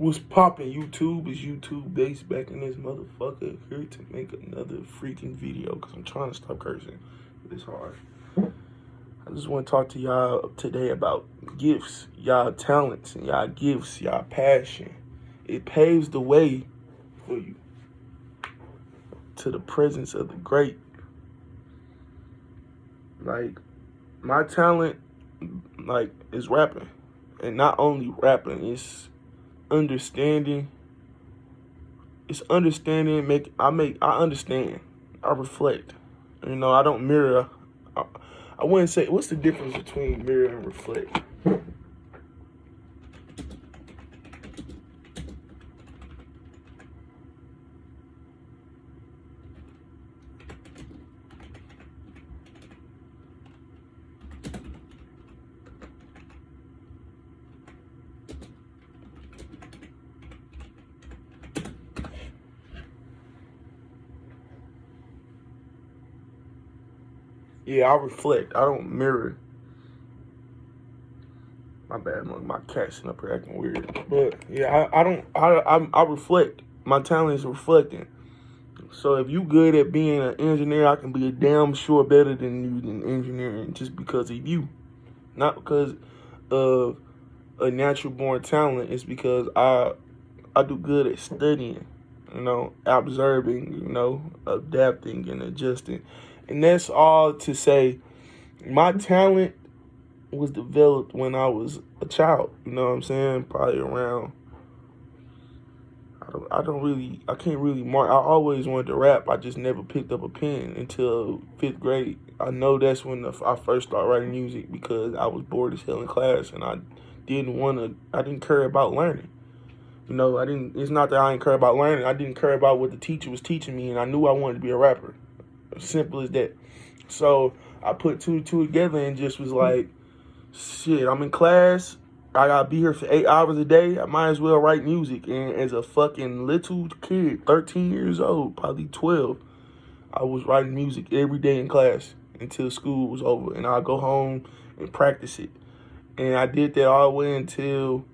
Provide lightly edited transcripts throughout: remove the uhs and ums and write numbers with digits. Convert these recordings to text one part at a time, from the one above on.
What's poppin', YouTube? Is YouTube based back in this motherfucker here to make another freaking video because I'm trying to stop cursing. It's hard. I just want to talk to y'all today about gifts, y'all talents, and y'all gifts, y'all passion. It paves the way for you to the presence of the great. Like, my talent, is rapping. And not only rapping, it's understanding. I understand. I reflect. I don't mirror. I wouldn't say, what's the difference between mirror and reflect? Yeah, I reflect. I don't mirror. My bad, my cat's up here acting weird. But yeah, I reflect. My talent is reflecting. So if you good at being an engineer, I can be a damn sure better than you in engineering just because of you. Not because of a natural born talent. It's because I do good at studying, observing, adapting and adjusting. And that's all to say my talent was developed when I was a child. You know what I'm saying? Probably around, I can't really mark. I always wanted to rap. I just never picked up a pen until 5th grade. I know that's when I first started writing music because I was bored as hell in class and I didn't care about learning. It's not that I didn't care about learning. I didn't care about what the teacher was teaching me and I knew I wanted to be a rapper. As simple as that. So I put two and two together and just was like, shit, I'm in class. I gotta be here for 8 hours a day. I might as well write music. And as a fucking little kid, 13 years old, probably 12, I was writing music every day in class until school was over. And I'd go home and practice it. And I did that all the way until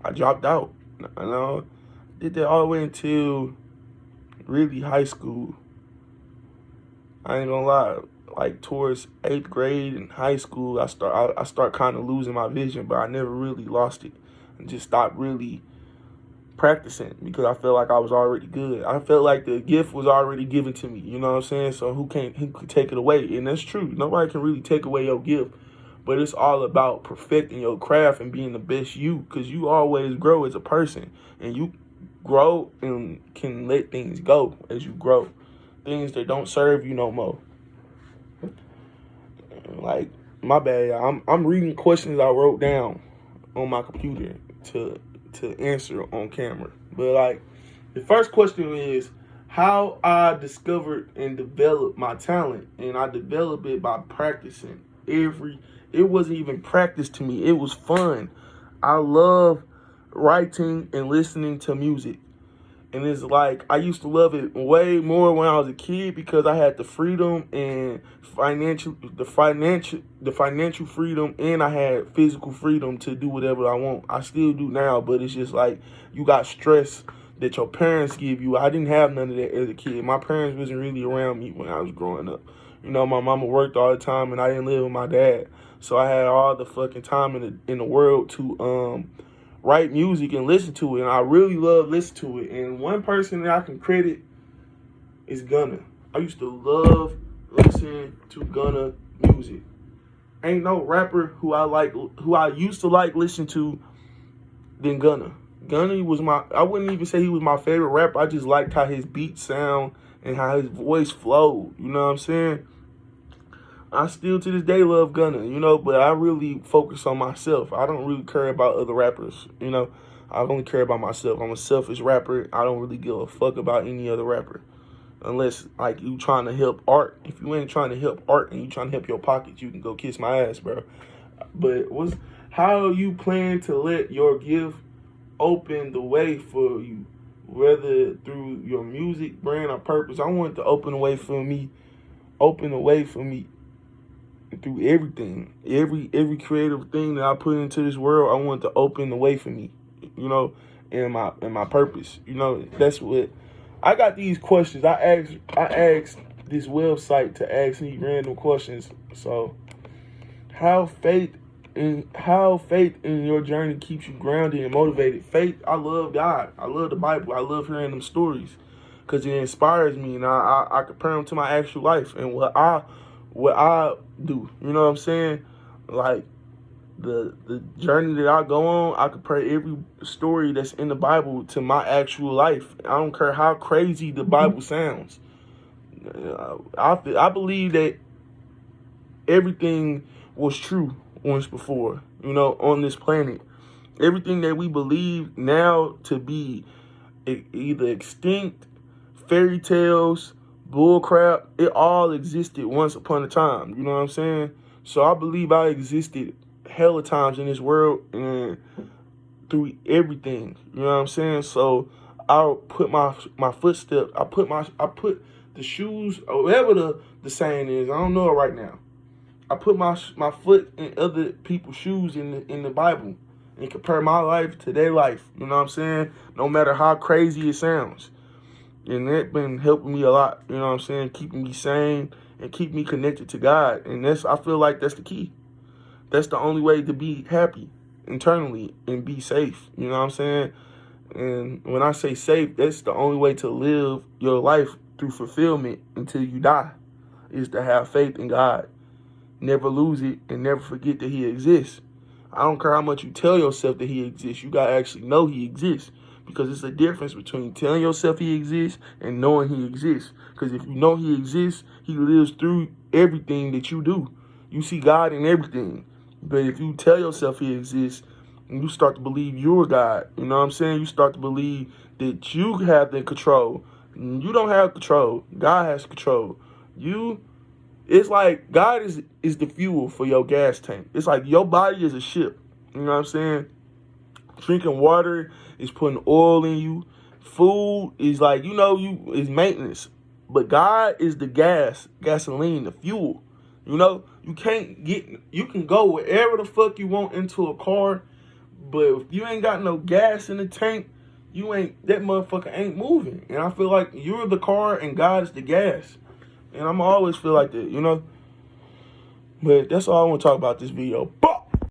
I dropped out. Did that all the way until really high school. I ain't gonna lie. Like towards 8th grade in high school, I start kind of losing my vision, but I never really lost it. I just stopped really practicing because I felt like I was already good. I felt like the gift was already given to me. You know what I'm saying? So who could take it away? And that's true. Nobody can really take away your gift, but it's all about perfecting your craft and being the best you, because you always grow as a person, and you grow and can let things go as you grow. Things that don't serve you no more. Like, my bad, y'all. I'm reading questions I wrote down on my computer to answer on camera. But like, the first question is how I discovered and developed my talent, and I developed it by practicing. It wasn't even practice to me. It was fun. I love writing and listening to music. And it's like, I used to love it way more when I was a kid because I had the freedom and the financial freedom, and I had physical freedom to do whatever I want. I still do now, but it's just like you got stress that your parents give you. I didn't have none of that as a kid. My parents wasn't really around me when I was growing up. My mama worked all the time and I didn't live with my dad. So I had all the fucking time in the world to write music and listen to it, and I really love listening to it. And one person that I can credit is Gunna. I used to love listening to Gunna music. Ain't no rapper who I used to like listening to than Gunna. Gunna was I wouldn't even say he was my favorite rapper. I just liked how his beats sound and how his voice flowed. You know what I'm saying? I still to this day love Gunna, but I really focus on myself. I don't really care about other rappers, I only care about myself. I'm a selfish rapper. I don't really give a fuck about any other rapper. Unless, like, you trying to help art. If you ain't trying to help art and you trying to help your pockets, you can go kiss my ass, bro. But how you plan to let your gift open the way for you, whether through your music, brand, or purpose? I want it to open the way for me through everything. Every creative thing that I put into this world, I want to open the way for me. you know, and my purpose. You know, that's what I got these questions. I asked this website to ask me random questions. So how faith in your journey keeps you grounded and motivated. Faith, I love God. I love the Bible. I love hearing them stories because it inspires me, and I compare them to my actual life and what I do. You know what I'm saying? Like the journey that I go on, I compare every story that's in the Bible to my actual life. I don't care how crazy the Bible sounds. I believe that everything was true once before, you know, on this planet. Everything that we believe now to be either extinct, fairy tales, bullcrap, it all existed once upon a time. You know what I'm saying? So I believe I existed hella times in this world and through everything. You know what I'm saying? So I'll put my footsteps, I put the shoes, or whatever the saying is, I don't know it right now. I put my foot in other people's shoes in the Bible and compare my life to their life. You know what I'm saying? No matter how crazy it sounds. And that been helping me a lot. You know what I'm saying? Keeping me sane and keep me connected to God. And I feel like that's the key. That's the only way to be happy internally and be safe. You know what I'm saying? And when I say safe, that's the only way to live your life through fulfillment until you die, is to have faith in God. Never lose it and never forget that he exists. I don't care how much you tell yourself that he exists. You got to actually know he exists, because it's a difference between telling yourself he exists and knowing he exists. Because if you know he exists, he lives through everything that you do. You see God in everything. But if you tell yourself he exists, and you start to believe you're God, you know what I'm saying? You start to believe that you have the control. You don't have control. God has control. It's like God is the fuel for your gas tank. It's like your body is a ship. You know what I'm saying? Drinking water is putting oil in you. Food is like, is maintenance. But God is the gasoline, the fuel. You know, you can go wherever the fuck you want into a car, but if you ain't got no gas in the tank, that motherfucker ain't moving. And I feel like you're the car and God is the gas. And I'm always feel like that, you know? But that's all I want to talk about this video.